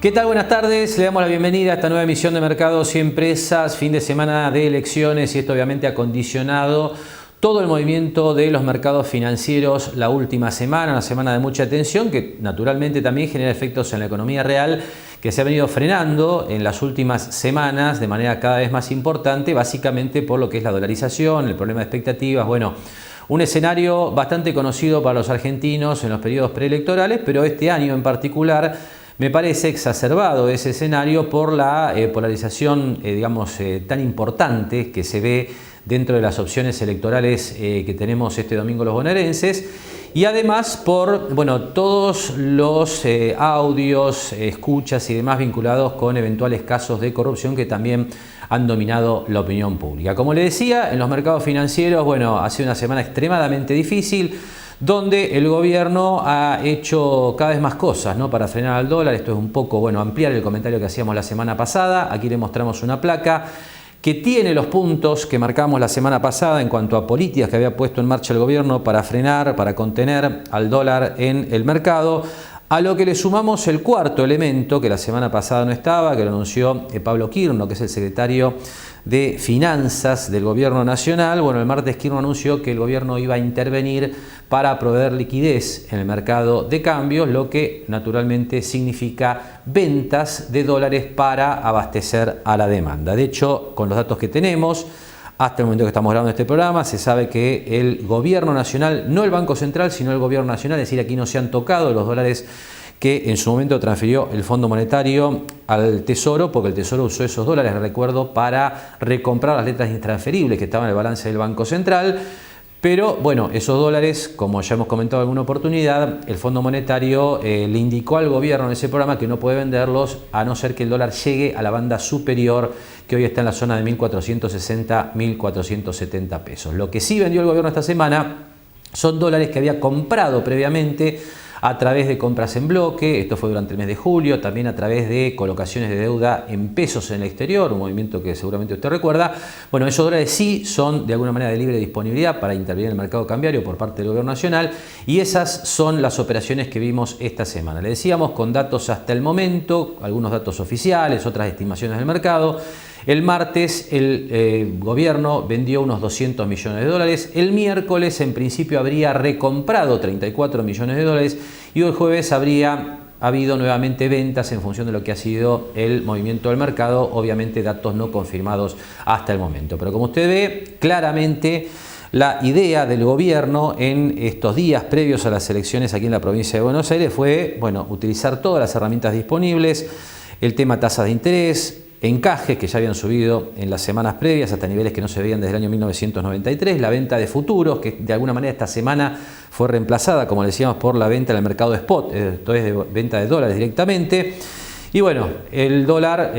¿Qué tal? Buenas tardes. Le damos la bienvenida a esta nueva emisión de Mercados y Empresas, fin de semana de elecciones, y esto obviamente ha condicionado todo el movimiento de los mercados financieros la última semana, una semana de mucha tensión que naturalmente también genera efectos en la economía real, que se ha venido frenando en las últimas semanas de manera cada vez más importante, básicamente por lo que es la dolarización, el problema de expectativas. Bueno, un escenario bastante conocido para los argentinos en los periodos preelectorales, pero este año en particular me parece exacerbado ese escenario por la polarización tan importante que se ve dentro de las opciones electorales que tenemos este domingo los bonaerenses, y además por todos los audios, escuchas y demás vinculados con eventuales casos de corrupción que también han dominado la opinión pública. Como le decía, en los mercados financieros, ha sido una semana extremadamente difícil, donde el gobierno ha hecho cada vez más cosas, ¿no?, para frenar al dólar. Esto es un poco, ampliar el comentario que hacíamos la semana pasada. Aquí le mostramos una placa que tiene los puntos que marcamos la semana pasada en cuanto a políticas que había puesto en marcha el gobierno para frenar, para contener al dólar en el mercado. A lo que le sumamos el cuarto elemento que la semana pasada no estaba, que lo anunció Pablo Quirno, que es el secretario de Finanzas del Gobierno Nacional. El martes Quirno anunció que el gobierno iba a intervenir para proveer liquidez en el mercado de cambios, lo que naturalmente significa ventas de dólares para abastecer a la demanda. De hecho, con los datos que tenemos, hasta el momento que estamos grabando este programa, se sabe que el Gobierno Nacional, no el Banco Central, sino el Gobierno Nacional, es decir, aquí no se han tocado los dólares que en su momento transfirió el Fondo Monetario al Tesoro, porque el Tesoro usó esos dólares, recuerdo, para recomprar las letras intransferibles que estaban en el balance del Banco Central. Pero esos dólares, como ya hemos comentado en alguna oportunidad, el Fondo Monetario le indicó al gobierno en ese programa que no puede venderlos a no ser que el dólar llegue a la banda superior, que hoy está en la zona de 1.460, 1.470 pesos. Lo que sí vendió el gobierno esta semana son dólares que había comprado previamente a través de compras en bloque. Esto fue durante el mes de julio, también a través de colocaciones de deuda en pesos en el exterior, un movimiento que seguramente usted recuerda. Esos dólares sí son de alguna manera de libre disponibilidad para intervenir en el mercado cambiario por parte del gobierno nacional, y esas son las operaciones que vimos esta semana. Le decíamos con datos hasta el momento, algunos datos oficiales, otras estimaciones del mercado. El martes el gobierno vendió unos 200 millones de dólares, el miércoles en principio habría recomprado 34 millones de dólares y el jueves habría habido nuevamente ventas en función de lo que ha sido el movimiento del mercado, obviamente datos no confirmados hasta el momento. Pero como usted ve, claramente la idea del gobierno en estos días previos a las elecciones aquí en la provincia de Buenos Aires fue, utilizar todas las herramientas disponibles, el tema tasas de interés, encajes que ya habían subido en las semanas previas hasta niveles que no se veían desde el año 1993, la venta de futuros, que de alguna manera esta semana fue reemplazada, como decíamos, por la venta en el mercado de spot, esto es de venta de dólares directamente. Y el dólar,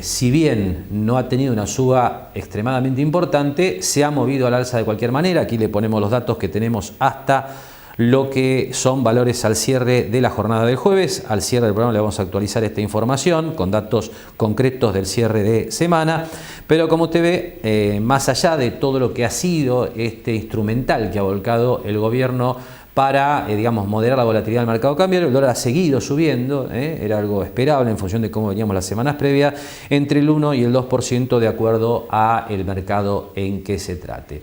si bien no ha tenido una suba extremadamente importante, se ha movido al alza de cualquier manera. Aquí le ponemos los datos que tenemos hasta lo que son valores al cierre de la jornada del jueves. Al cierre del programa le vamos a actualizar esta información con datos concretos del cierre de semana. Pero como usted ve, más allá de todo lo que ha sido este instrumental que ha volcado el gobierno para, moderar la volatilidad del mercado cambiario, el dólar ha seguido subiendo, era algo esperable en función de cómo veníamos las semanas previas, entre el 1 y el 2% de acuerdo al mercado en que se trate.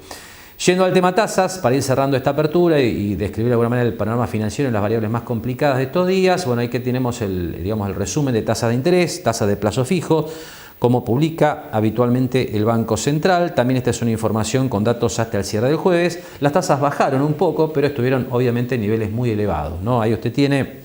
Yendo al tema tasas, para ir cerrando esta apertura y describir de alguna manera el panorama financiero en las variables más complicadas de estos días, ahí que tenemos el resumen de tasas de interés, tasas de plazo fijo, como publica habitualmente el Banco Central. También esta es una información con datos hasta el cierre del jueves. Las tasas bajaron un poco, pero estuvieron obviamente en niveles muy elevados, ¿no? Ahí usted tiene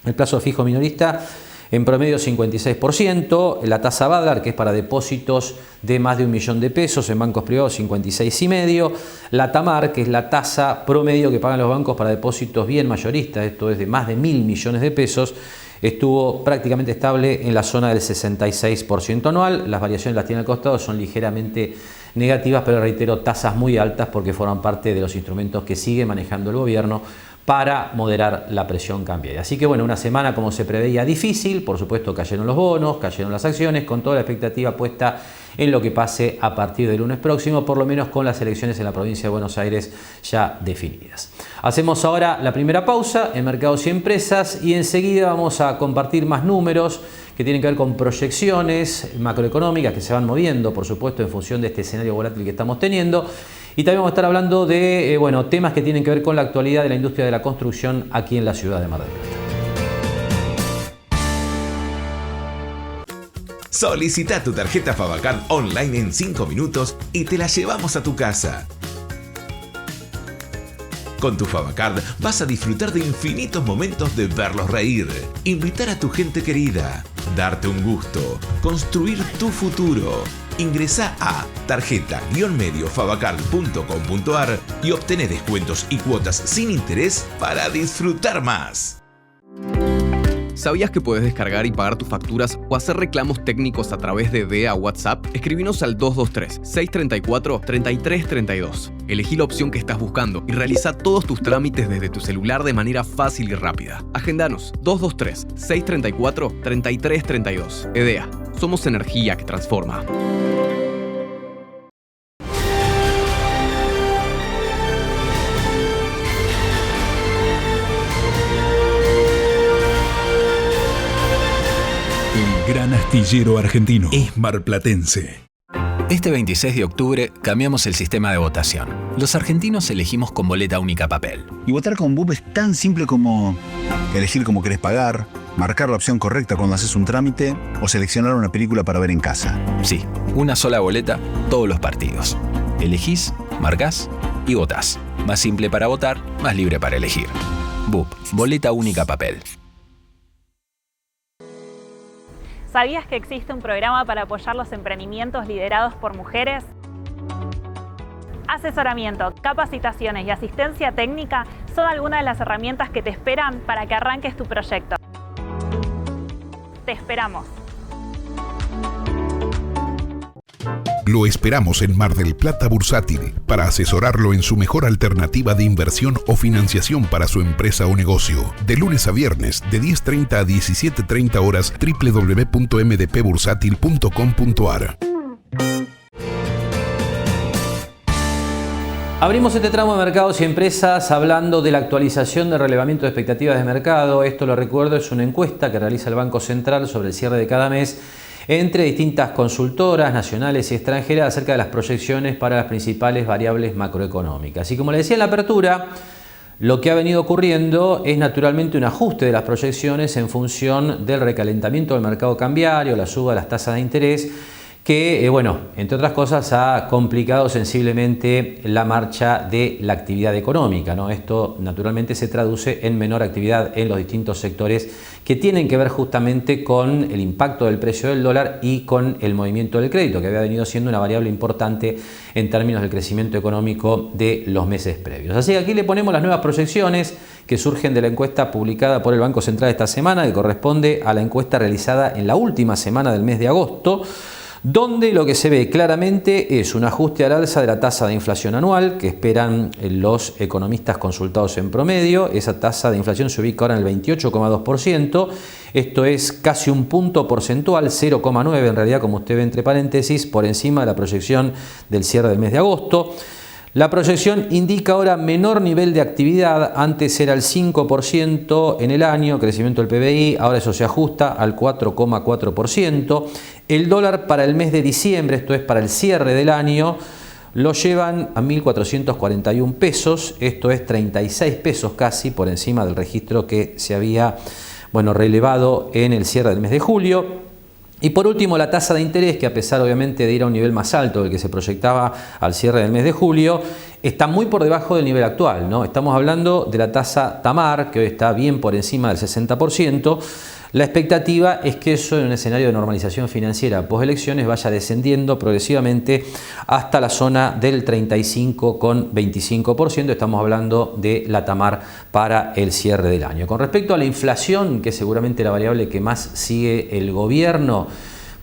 el plazo fijo minorista en promedio 56%, la tasa Badlar, que es para depósitos de más de 1 millón de pesos en bancos privados, 56,5%, la Tamar, que es la tasa promedio que pagan los bancos para depósitos bien mayoristas, esto es de más de 1.000 millones de pesos, estuvo prácticamente estable en la zona del 66% anual. Las variaciones las tiene al costado, son ligeramente negativas, pero reitero, tasas muy altas porque forman parte de los instrumentos que sigue manejando el gobierno para moderar la presión cambiaria. Así que bueno, una semana como se preveía difícil, por supuesto cayeron los bonos, cayeron las acciones, con toda la expectativa puesta en lo que pase a partir del lunes próximo, por lo menos con las elecciones en la provincia de Buenos Aires ya definidas. Hacemos ahora la primera pausa en Mercados y Empresas y enseguida vamos a compartir más números que tienen que ver con proyecciones macroeconómicas que se van moviendo, por supuesto, en función de este escenario volátil que estamos teniendo. Y también vamos a estar hablando de temas que tienen que ver con la actualidad de la industria de la construcción aquí en la ciudad de Mar del Plata. Solicita tu tarjeta Favacard online en 5 minutos y te la llevamos a tu casa. Con tu Favacard vas a disfrutar de infinitos momentos de verlos reír, invitar a tu gente querida, darte un gusto, construir tu futuro. Ingresá a tarjeta-mediofavacard.com.ar y obtené descuentos y cuotas sin interés para disfrutar más. ¿Sabías que puedes descargar y pagar tus facturas o hacer reclamos técnicos a través de DEA WhatsApp? Escribinos al 223-634-3332. Elegí la opción que estás buscando y realiza todos tus trámites desde tu celular de manera fácil y rápida. Agendanos 223-634-3332. EDEA. Somos energía que transforma. Gran astillero argentino es marplatense. Este 26 de octubre cambiamos el sistema de votación. Los argentinos elegimos con boleta única papel. Y votar con BUP es tan simple como elegir cómo querés pagar, marcar la opción correcta cuando haces un trámite o seleccionar una película para ver en casa. Sí, una sola boleta, todos los partidos. Elegís, marcás y votás. Más simple para votar, más libre para elegir. BUP, boleta única papel. ¿Sabías que existe un programa para apoyar los emprendimientos liderados por mujeres? Asesoramiento, capacitaciones y asistencia técnica son algunas de las herramientas que te esperan para que arranques tu proyecto. Te esperamos. Lo esperamos en Mar del Plata Bursátil para asesorarlo en su mejor alternativa de inversión o financiación para su empresa o negocio. De lunes a viernes, de 10:30 a 17:30 horas, www.mdpbursátil.com.ar. Abrimos este tramo de Mercados y Empresas hablando de la actualización de relevamiento de expectativas de mercado. Esto, lo recuerdo, es una encuesta que realiza el Banco Central sobre el cierre de cada mes entre distintas consultoras nacionales y extranjeras acerca de las proyecciones para las principales variables macroeconómicas. Y como le decía en la apertura, lo que ha venido ocurriendo es naturalmente un ajuste de las proyecciones en función del recalentamiento del mercado cambiario, la suba de las tasas de interés, que, entre otras cosas, ha complicado sensiblemente la marcha de la actividad económica, ¿no? Esto naturalmente se traduce en menor actividad en los distintos sectores que tienen que ver justamente con el impacto del precio del dólar y con el movimiento del crédito, que había venido siendo una variable importante en términos del crecimiento económico de los meses previos. Así que aquí le ponemos las nuevas proyecciones que surgen de la encuesta publicada por el Banco Central esta semana, que corresponde a la encuesta realizada en la última semana del mes de agosto, donde lo que se ve claramente es un ajuste al alza de la tasa de inflación anual que esperan los economistas consultados en promedio. Esa tasa de inflación se ubica ahora en el 28,2%, esto es casi un punto porcentual, 0,9 en realidad, como usted ve entre paréntesis, por encima de la proyección del cierre del mes de agosto. La proyección indica ahora menor nivel de actividad, antes era el 5% en el año, crecimiento del PBI, ahora eso se ajusta al 4,4%. El dólar para el mes de diciembre, esto es para el cierre del año, lo llevan a 1.441 pesos, esto es 36 pesos casi por encima del registro que se había relevado en el cierre del mes de julio. Y por último, la tasa de interés, que a pesar obviamente de ir a un nivel más alto del que se proyectaba al cierre del mes de julio, está muy por debajo del nivel actual, ¿no? Estamos hablando de la tasa TAMAR, que hoy está bien por encima del 60%. La expectativa es que eso, en un escenario de normalización financiera post-elecciones, vaya descendiendo progresivamente hasta la zona del 35,25%. Estamos hablando de la TAMAR para el cierre del año. Con respecto a la inflación, que es seguramente la variable que más sigue el gobierno,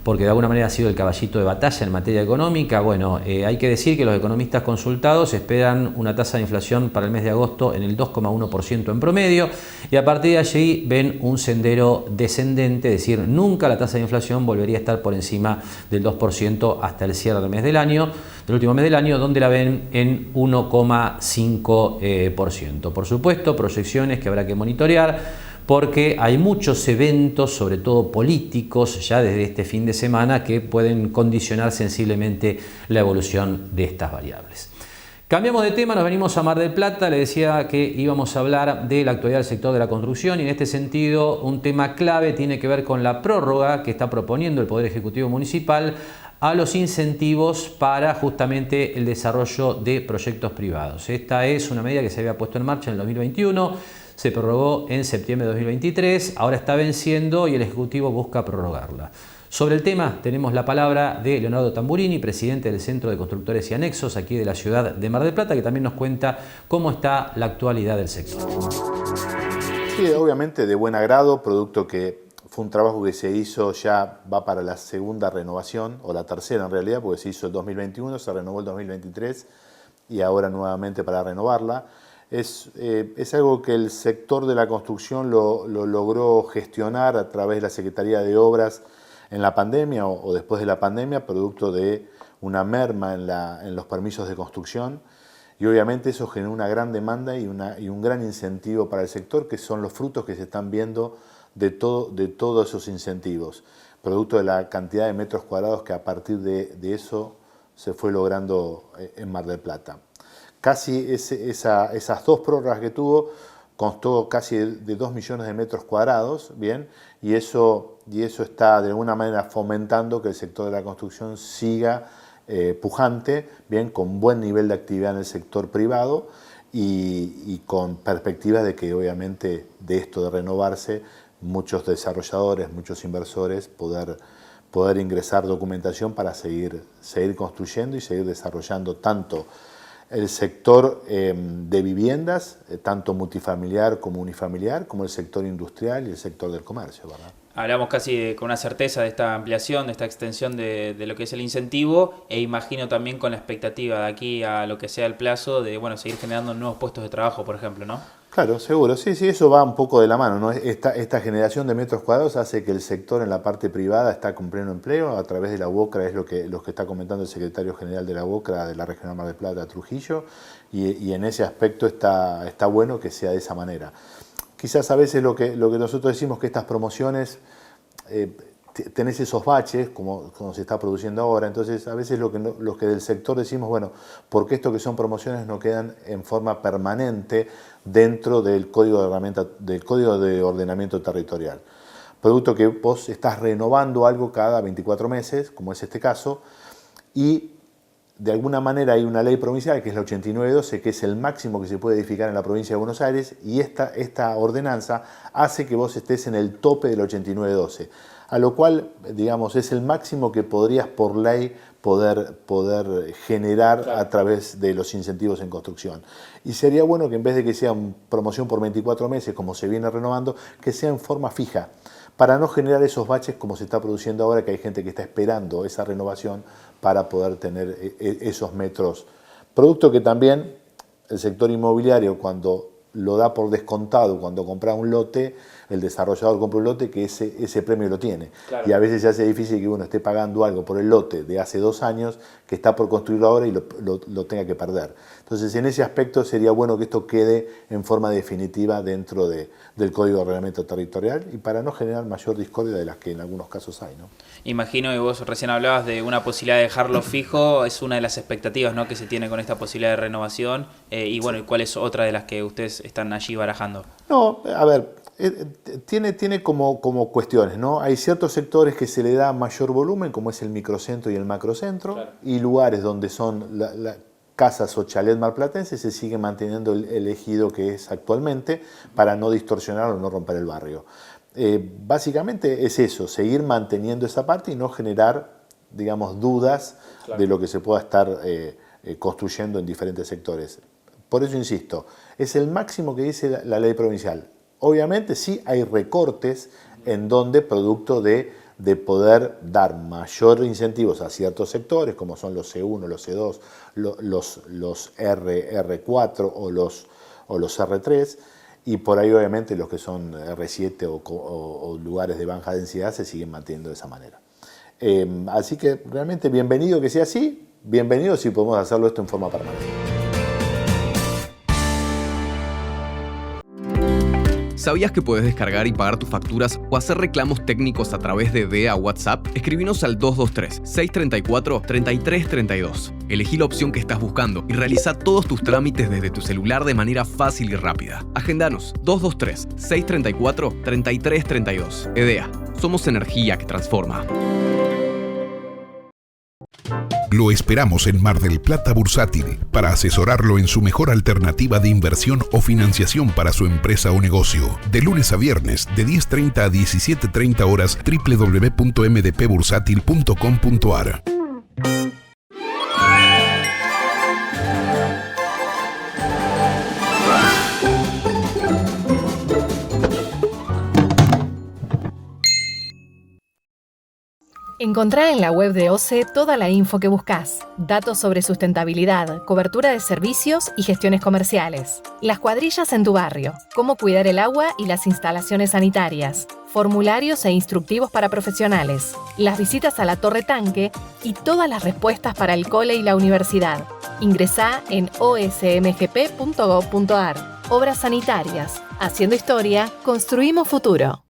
porque de alguna manera ha sido el caballito de batalla en materia económica. Bueno, hay que decir que los economistas consultados esperan una tasa de inflación para el mes de agosto en el 2,1% en promedio, y a partir de allí ven un sendero descendente, es decir, nunca la tasa de inflación volvería a estar por encima del 2% hasta el cierre del mes del año, del último mes del año, donde la ven en 1,5%. Por supuesto, proyecciones que habrá que monitorear, porque hay muchos eventos, sobre todo políticos, ya desde este fin de semana, que pueden condicionar sensiblemente la evolución de estas variables. Cambiamos de tema, nos venimos a Mar del Plata. Le decía que íbamos a hablar de la actualidad del sector de la construcción, y en este sentido un tema clave tiene que ver con la prórroga que está proponiendo el Poder Ejecutivo Municipal a los incentivos para justamente el desarrollo de proyectos privados. Esta es una medida que se había puesto en marcha en el 2021, se prorrogó en septiembre de 2023, ahora está venciendo y el Ejecutivo busca prorrogarla. Sobre el tema tenemos la palabra de Leonardo Tamburini, presidente del Centro de Constructores y Anexos aquí de la ciudad de Mar del Plata, que también nos cuenta cómo está la actualidad del sector. Sí, obviamente de buen agrado, producto que fue un trabajo que se hizo, ya va para la segunda renovación, o la tercera en realidad, porque se hizo el 2021, se renovó el 2023 y ahora nuevamente para renovarla. Es algo que el sector de la construcción lo logró gestionar a través de la Secretaría de Obras en la pandemia o después de la pandemia, producto de una merma en los permisos de construcción, y obviamente eso generó una gran demanda y un gran incentivo para el sector, que son los frutos que se están viendo de todos esos incentivos, producto de la cantidad de metros cuadrados que a partir de eso se fue logrando en Mar del Plata. Casi esas dos prórrogas que tuvo constó casi de 2 millones de metros cuadrados, ¿bien? Y eso está de alguna manera fomentando que el sector de la construcción siga pujante, ¿bien? Con buen nivel de actividad en el sector privado y con perspectivas de que obviamente de esto de renovarse, muchos desarrolladores, muchos inversores poder ingresar documentación para seguir construyendo y seguir desarrollando tanto el sector de viviendas, tanto multifamiliar como unifamiliar, como el sector industrial y el sector del comercio, ¿verdad? Hablamos casi con una certeza de esta ampliación, de esta extensión de lo que es el incentivo, e imagino también con la expectativa de aquí a lo que sea el plazo de seguir generando nuevos puestos de trabajo, por ejemplo, ¿no? Claro, seguro. Sí, eso va un poco de la mano, ¿no? Esta generación de metros cuadrados hace que el sector en la parte privada está con pleno empleo a través de la UOCRA, es lo que está comentando el secretario general de la UOCRA de la Regional Mar del Plata, Trujillo, y en ese aspecto está bueno que sea de esa manera. Quizás a veces lo que nosotros decimos que estas promociones tenés esos baches, como se está produciendo ahora, entonces a veces lo que del sector decimos, bueno, porque esto que son promociones no quedan en forma permanente dentro del Código de Ordenamiento Territorial. Producto que vos estás renovando algo cada 24 meses, como es este caso, y de alguna manera hay una ley provincial que es la 8912, que es el máximo que se puede edificar en la provincia de Buenos Aires, y esta ordenanza hace que vos estés en el tope del 8912, a lo cual, digamos, es el máximo que podrías por ley poder generar a través de los incentivos en construcción. Y sería bueno que en vez de que sea una promoción por 24 meses, como se viene renovando, que sea en forma fija, para no generar esos baches como se está produciendo ahora, que hay gente que está esperando esa renovación para poder tener esos metros. Producto que también el sector inmobiliario, cuando lo da por descontado, cuando compra un lote, el desarrollador compra un lote que ese premio lo tiene. Claro. Y a veces se hace difícil que uno esté pagando algo por el lote de hace 2 años, que está por construirlo ahora y lo tenga que perder. Entonces, en ese aspecto sería bueno que esto quede en forma definitiva dentro del Código de Ordenamiento Territorial, y para no generar mayor discordia de las que en algunos casos hay, ¿no? Imagino que vos recién hablabas de una posibilidad de dejarlo fijo, es una de las expectativas, ¿no?, que se tiene con esta posibilidad de renovación, y bueno, ¿cuál es otra de las que ustedes están allí barajando? No, a ver, tiene como cuestiones, ¿no? Hay ciertos sectores que se le da mayor volumen, como es el microcentro y el macrocentro, claro, y lugares donde son casas o chalet marplatenses se sigue manteniendo el ejido que es actualmente para no distorsionar o no romper el barrio. Básicamente es eso, seguir manteniendo esa parte y no generar, digamos, dudas, claro, de lo que se pueda estar construyendo en diferentes sectores. Por eso insisto, es el máximo que dice la ley provincial. Obviamente sí hay recortes en donde, producto de de poder dar mayor incentivos a ciertos sectores, como son los C1, los C2, los R4 o los R3, y por ahí obviamente los que son R7 o lugares de baja densidad se siguen manteniendo de esa manera. Así que realmente bienvenido que sea así, bienvenido si podemos hacerlo esto en forma permanente. ¿Sabías que puedes descargar y pagar tus facturas o hacer reclamos técnicos a través de DEA WhatsApp? Escribinos al 223-634-3332. Elegí la opción que estás buscando y realiza todos tus trámites desde tu celular de manera fácil y rápida. Agendanos 223-634-3332. EDEA. Somos energía que transforma. Lo esperamos en Mar del Plata Bursátil para asesorarlo en su mejor alternativa de inversión o financiación para su empresa o negocio. De lunes a viernes, de 10:30 a 17:30 horas, www.mdpbursátil.com.ar. Encontrá en la web de OCE toda la info que buscas, datos sobre sustentabilidad, cobertura de servicios y gestiones comerciales, las cuadrillas en tu barrio, cómo cuidar el agua y las instalaciones sanitarias, formularios e instructivos para profesionales, las visitas a la Torre Tanque y todas las respuestas para el cole y la universidad. Ingresá en osmgp.gov.ar. Obras sanitarias. Haciendo historia, construimos futuro.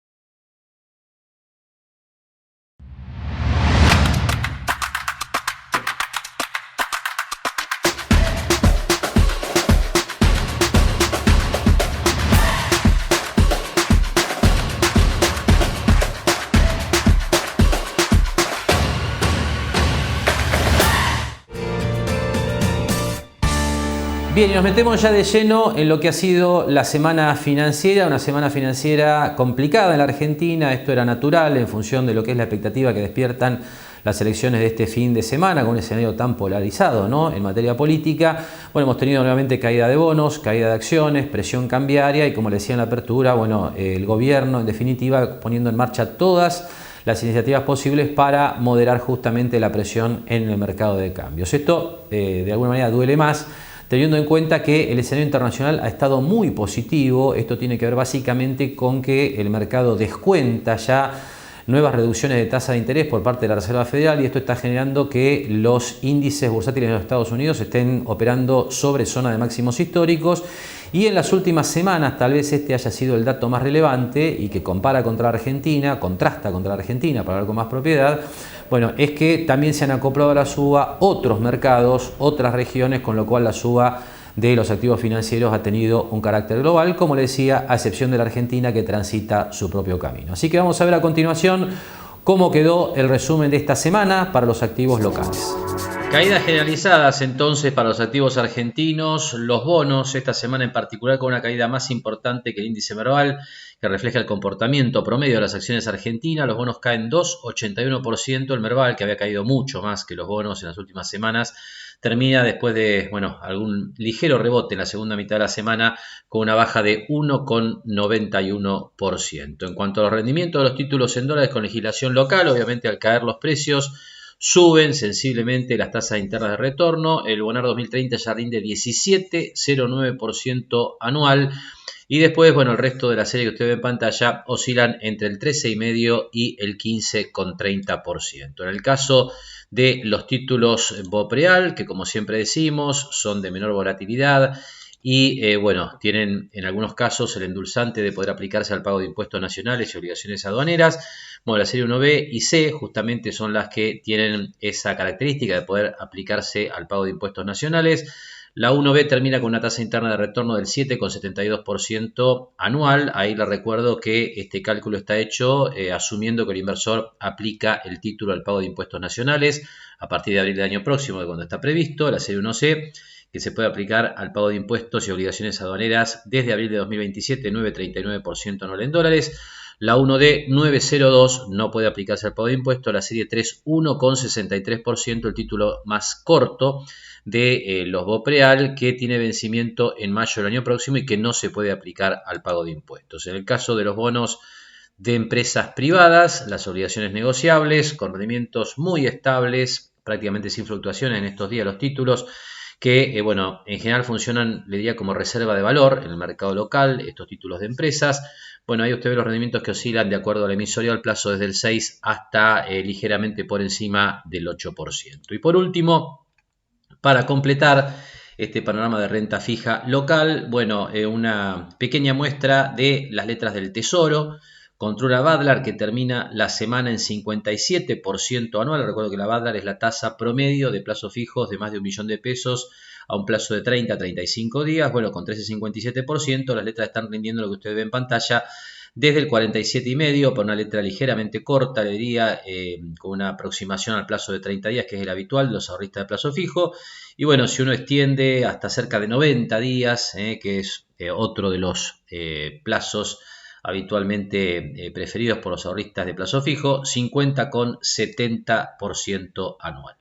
Bien, y nos metemos ya de lleno en lo que ha sido la semana financiera, una semana financiera complicada en la Argentina. Esto era natural en función de lo que es la expectativa que despiertan las elecciones de este fin de semana, con un escenario tan polarizado, ¿no?, en materia política. Bueno, hemos tenido nuevamente caída de bonos, caída de acciones, presión cambiaria y, como le decía en la apertura, bueno, el gobierno en definitiva poniendo en marcha todas las iniciativas posibles para moderar justamente la presión en el mercado de cambios. Esto de alguna manera duele más, teniendo en cuenta que el escenario internacional ha estado muy positivo. Esto tiene que ver básicamente con que el mercado descuenta ya nuevas reducciones de tasa de interés por parte de la Reserva Federal, y esto está generando que los índices bursátiles de los Estados Unidos estén operando sobre zona de máximos históricos. Y en las últimas semanas, tal vez este haya sido el dato más relevante y que contrasta contra la Argentina, para hablar con más propiedad, bueno, es que también se han acoplado a la suba otros mercados, otras regiones, con lo cual la suba de los activos financieros ha tenido un carácter global, como le decía, a excepción de la Argentina, que transita su propio camino. Así que vamos a ver a continuación cómo quedó el resumen de esta semana para los activos locales. Caídas generalizadas entonces para los activos argentinos, los bonos esta semana en particular con una caída más importante que el índice Merval, que refleja el comportamiento promedio de las acciones argentinas. Los bonos caen 2,81%, el Merval, que había caído mucho más que los bonos en las últimas semanas, termina después de algún ligero rebote en la segunda mitad de la semana con una baja de 1,91%. En cuanto a los rendimientos de los títulos en dólares con legislación local, obviamente al caer los precios, suben sensiblemente las tasas internas de retorno. El Bonar 2030 ya rinde 17,09% anual. Y después, el resto de la serie que usted ve en pantalla oscilan entre el 13,5% y el 15,30%. En el caso de los títulos BOPREAL, que como siempre decimos, son de menor volatilidad y tienen en algunos casos el endulzante de poder aplicarse al pago de impuestos nacionales y obligaciones aduaneras. La serie 1B y C justamente son las que tienen esa característica de poder aplicarse al pago de impuestos nacionales. La 1B termina con una tasa interna de retorno del 7,72% anual. Ahí le recuerdo que este cálculo está hecho asumiendo que el inversor aplica el título al pago de impuestos nacionales a partir de abril del año próximo, de cuando está previsto. La serie 1C, que se puede aplicar al pago de impuestos y obligaciones aduaneras desde abril de 2027, 9,39% anual en dólares. La 1D 902 no puede aplicarse al pago de impuestos. La serie 3 1,63%, el título más corto de los BOPREAL, que tiene vencimiento en mayo del año próximo y que no se puede aplicar al pago de impuestos. En el caso de los bonos de empresas privadas, las obligaciones negociables, con rendimientos muy estables, prácticamente sin fluctuaciones en estos días los títulos, que bueno, en general funcionan, le diría, como reserva de valor en el mercado local, estos títulos de empresas. Bueno, ahí usted ve los rendimientos que oscilan de acuerdo al emisorio, al plazo desde el 6 hasta ligeramente por encima del 8%. Y por último, para completar este panorama de renta fija local, bueno, una pequeña muestra de las letras del Tesoro, contra una Badlar que termina la semana en 57% anual. Recuerdo que la Badlar es la tasa promedio de plazos fijos de más de $1 millón a un plazo de 30 a 35 días. Bueno, con 13,57%, las letras están rindiendo lo que usted ve en pantalla, desde el 47,5 por una letra ligeramente corta, le diría, con una aproximación al plazo de 30 días, que es el habitual de los ahorristas de plazo fijo. Y bueno, si uno extiende hasta cerca de 90 días, que es otro de los plazos habitualmente preferidos por los ahorristas de plazo fijo, 50,70% anual.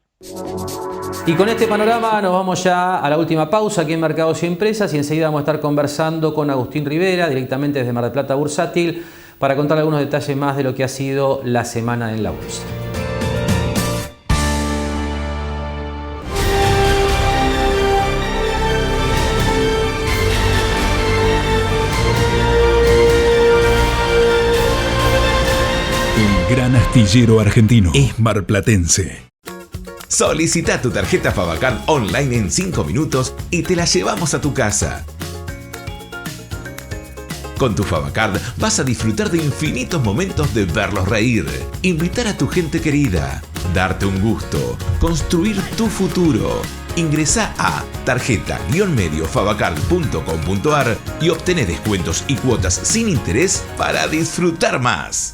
Y con este panorama nos vamos ya a la última pausa aquí en Mercados y Empresas, y enseguida vamos a estar conversando con Agustín Rivera, directamente desde Mar del Plata Bursátil, para contar algunos detalles más de lo que ha sido la semana en la bolsa. El gran astillero argentino es marplatense. Solicita tu tarjeta Favacard online en 5 minutos y te la llevamos a tu casa. Con tu Favacard vas a disfrutar de infinitos momentos de verlos reír, invitar a tu gente querida, darte un gusto, construir tu futuro. Ingresá a tarjeta-mediofavacard.com.ar y obtené descuentos y cuotas sin interés para disfrutar más.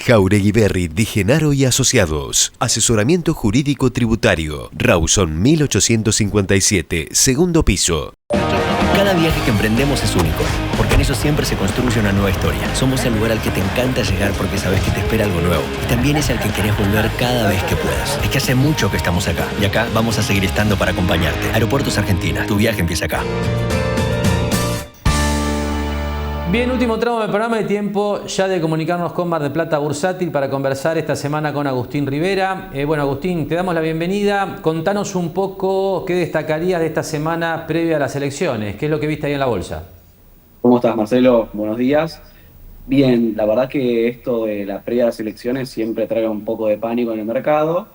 Jauregui Berry, Di Genaro y Asociados. Asesoramiento jurídico tributario. Rawson 1857, segundo piso. Cada viaje que emprendemos es único, porque en ello siempre se construye una nueva historia. Somos el lugar al que te encanta llegar porque sabes que te espera algo nuevo. Y también es al que querés volver cada vez que puedas. Es que hace mucho que estamos acá, y acá vamos a seguir estando para acompañarte. Aeropuertos Argentina, tu viaje empieza acá. Bien, último tramo del programa, y tiempo ya de comunicarnos con Mar del Plata Bursátil para conversar esta semana con Agustín Rivera. Bueno, Agustín, te damos la bienvenida. Contanos un poco qué destacarías de esta semana previa a las elecciones. ¿Qué es lo que viste ahí en la bolsa? ¿Cómo estás, Marcelo? Buenos días. Bien, la verdad que esto de la previa a las elecciones siempre trae un poco de pánico en el mercado.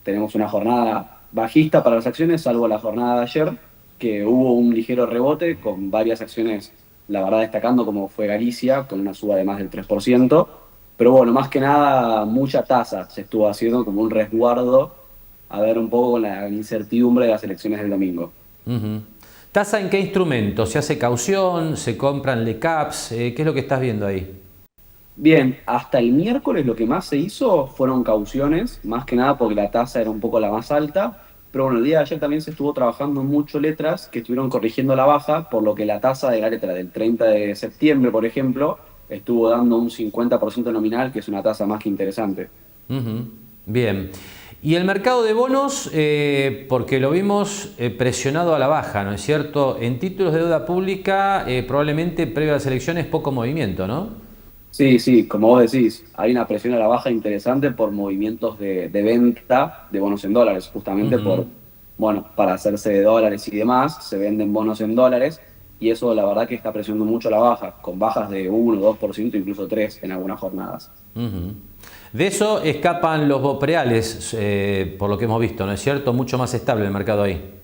Tenemos una jornada bajista para las acciones, salvo la jornada de ayer, que hubo un ligero rebote con varias acciones, la verdad destacando, como fue Galicia, con una suba de más del 3%. Pero bueno, más que nada, mucha tasa se estuvo haciendo como un resguardo, a ver un poco con la incertidumbre de las elecciones del domingo. ¿Tasa en qué instrumento? ¿Se hace caución? ¿Se compran LECAPs? ¿Qué es lo que estás viendo ahí? Bien, hasta el miércoles lo que más se hizo fueron cauciones, más que nada porque la tasa era un poco la más alta. Pero bueno, el día de ayer también se estuvo trabajando mucho letras que estuvieron corrigiendo la baja, por lo que la tasa de la letra del 30 de septiembre, por ejemplo, estuvo dando un 50% nominal, que es una tasa más que interesante. Bien. Y el mercado de bonos, porque lo vimos presionado a la baja, ¿no es cierto? En títulos de deuda pública, probablemente previo a las elecciones, poco movimiento, ¿no? Sí, como vos decís, hay una presión a la baja interesante por movimientos de venta de bonos en dólares, justamente para hacerse de dólares y demás, se venden bonos en dólares, y eso la verdad que está presionando mucho a la baja, con bajas de 1, 2%, incluso 3% en algunas jornadas. De eso escapan los bopreales, por lo que hemos visto, ¿no es cierto? Mucho más estable el mercado ahí.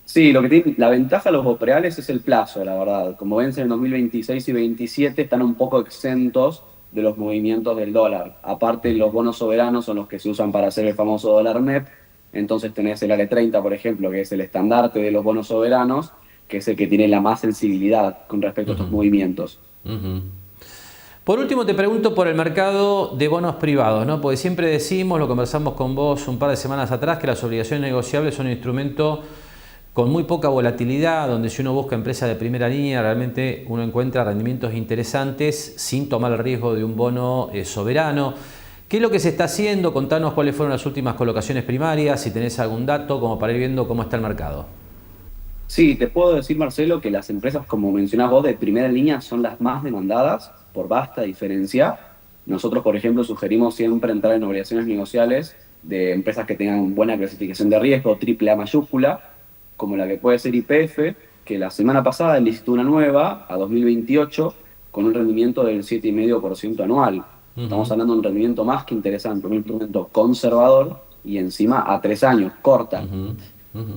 Sí, lo que tiene la ventaja de los bopreales es el plazo, la verdad. Como vencen en 2026 y 2027, están un poco exentos de los movimientos del dólar. Aparte, los bonos soberanos son los que se usan para hacer el famoso dólar MEP. Entonces tenés el ALE30, por ejemplo, que es el estandarte de los bonos soberanos, que es el que tiene la más sensibilidad con respecto a estos movimientos. Por último, te pregunto por el mercado de bonos privados, ¿no? Porque siempre decimos, lo conversamos con vos un par de semanas atrás, que las obligaciones negociables son un instrumento con muy poca volatilidad, donde si uno busca empresas de primera línea, realmente uno encuentra rendimientos interesantes sin tomar el riesgo de un bono soberano. ¿Qué es lo que se está haciendo? Contanos cuáles fueron las últimas colocaciones primarias, si tenés algún dato como para ir viendo cómo está el mercado. Sí, te puedo decir, Marcelo, que las empresas, como mencionás vos, de primera línea son las más demandadas por vasta diferencia. Nosotros, por ejemplo, sugerimos siempre entrar en obligaciones negociables de empresas que tengan buena clasificación de riesgo, AAA mayúscula, como la que puede ser YPF, que la semana pasada licitó una nueva, a 2028, con un rendimiento del 7,5% anual. Estamos hablando de un rendimiento más que interesante, un instrumento conservador y encima a 3 años, corta.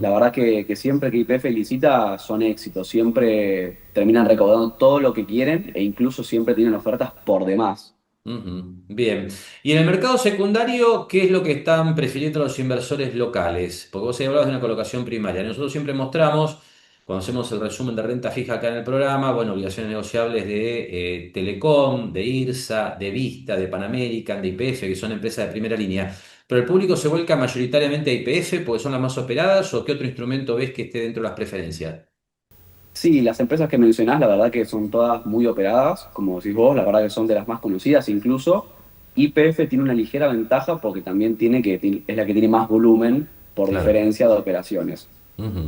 La verdad que siempre que YPF licita son éxitos, siempre terminan recaudando todo lo que quieren e incluso siempre tienen ofertas por demás. Bien. Y en el mercado secundario, ¿qué es lo que están prefiriendo los inversores locales? Porque vos hablabas de una colocación primaria. Nosotros siempre mostramos, cuando hacemos el resumen de renta fija acá en el programa, bueno, obligaciones negociables de Telecom, de IRSA, de Vista, de Pan American, de YPF, que son empresas de primera línea. ¿Pero el público se vuelca mayoritariamente a YPF porque son las más operadas o qué otro instrumento ves que esté dentro de las preferencias? Sí, las empresas que mencionás, la verdad que son todas muy operadas, como decís vos, la verdad que son de las más conocidas incluso. YPF tiene una ligera ventaja porque también es la que tiene más volumen por diferencia de operaciones.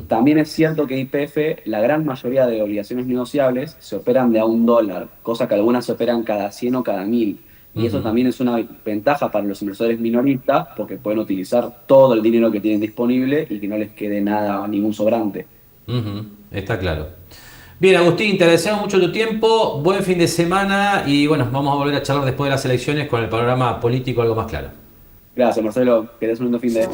También es cierto que YPF, la gran mayoría de obligaciones negociables se operan de a $1, cosa que algunas se operan cada 100 o cada 1000. Y eso también es una ventaja para los inversores minoristas porque pueden utilizar todo el dinero que tienen disponible y que no les quede nada, ningún sobrante. Está claro. Bien, Agustín, te agradecemos mucho tu tiempo, buen fin de semana y bueno, vamos a volver a charlar después de las elecciones con el panorama político algo más claro. Gracias, Marcelo, que tengas un lindo fin de...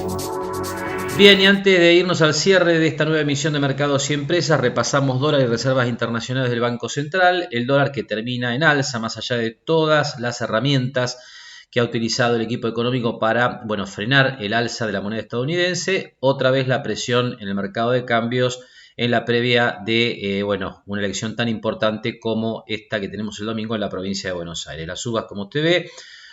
Bien, y antes de irnos al cierre de esta nueva emisión de Mercados y Empresas, repasamos dólar y reservas internacionales del Banco Central, el dólar que termina en alza, más allá de todas las herramientas que ha utilizado el equipo económico para, bueno, frenar el alza de la moneda estadounidense, otra vez la presión en el mercado de cambios en la previa de, una elección tan importante como esta que tenemos el domingo en la provincia de Buenos Aires. Las subas, como usted ve,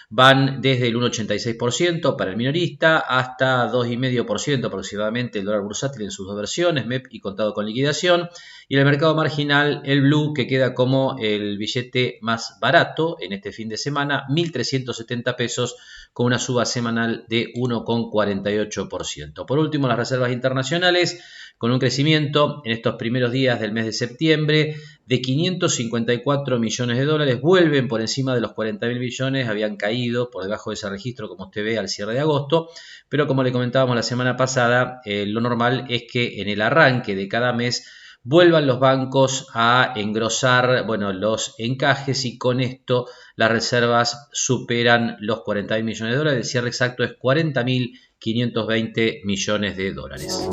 van desde el 1,86% para el minorista hasta 2,5% aproximadamente el dólar bursátil en sus dos versiones, MEP y contado con liquidación. Y en el mercado marginal, el blue, que queda como el billete más barato en este fin de semana, 1.370 pesos, con una suba semanal de 1,48%. Por último, las reservas internacionales, con un crecimiento en estos primeros días del mes de septiembre de 554 millones de dólares, vuelven por encima de los 40.000 millones, habían caído por debajo de ese registro, como usted ve, al cierre de agosto, pero como le comentábamos la semana pasada, lo normal es que en el arranque de cada mes vuelvan los bancos a engrosar, los encajes y con esto las reservas superan los 40.000 millones de dólares, el cierre exacto es 40.520 millones de dólares.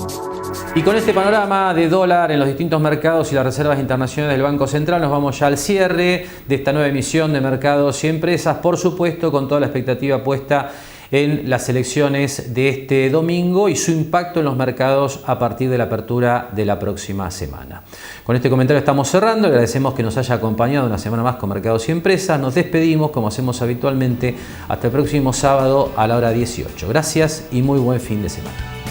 Y con este panorama de dólar en los distintos mercados y las reservas internacionales del Banco Central, nos vamos ya al cierre de esta nueva emisión de Mercados y Empresas, por supuesto con toda la expectativa puesta en las elecciones de este domingo y su impacto en los mercados a partir de la apertura de la próxima semana. Con este comentario estamos cerrando, le agradecemos que nos haya acompañado una semana más con Mercados y Empresas, nos despedimos como hacemos habitualmente hasta el próximo sábado a la hora 18. Gracias y muy buen fin de semana.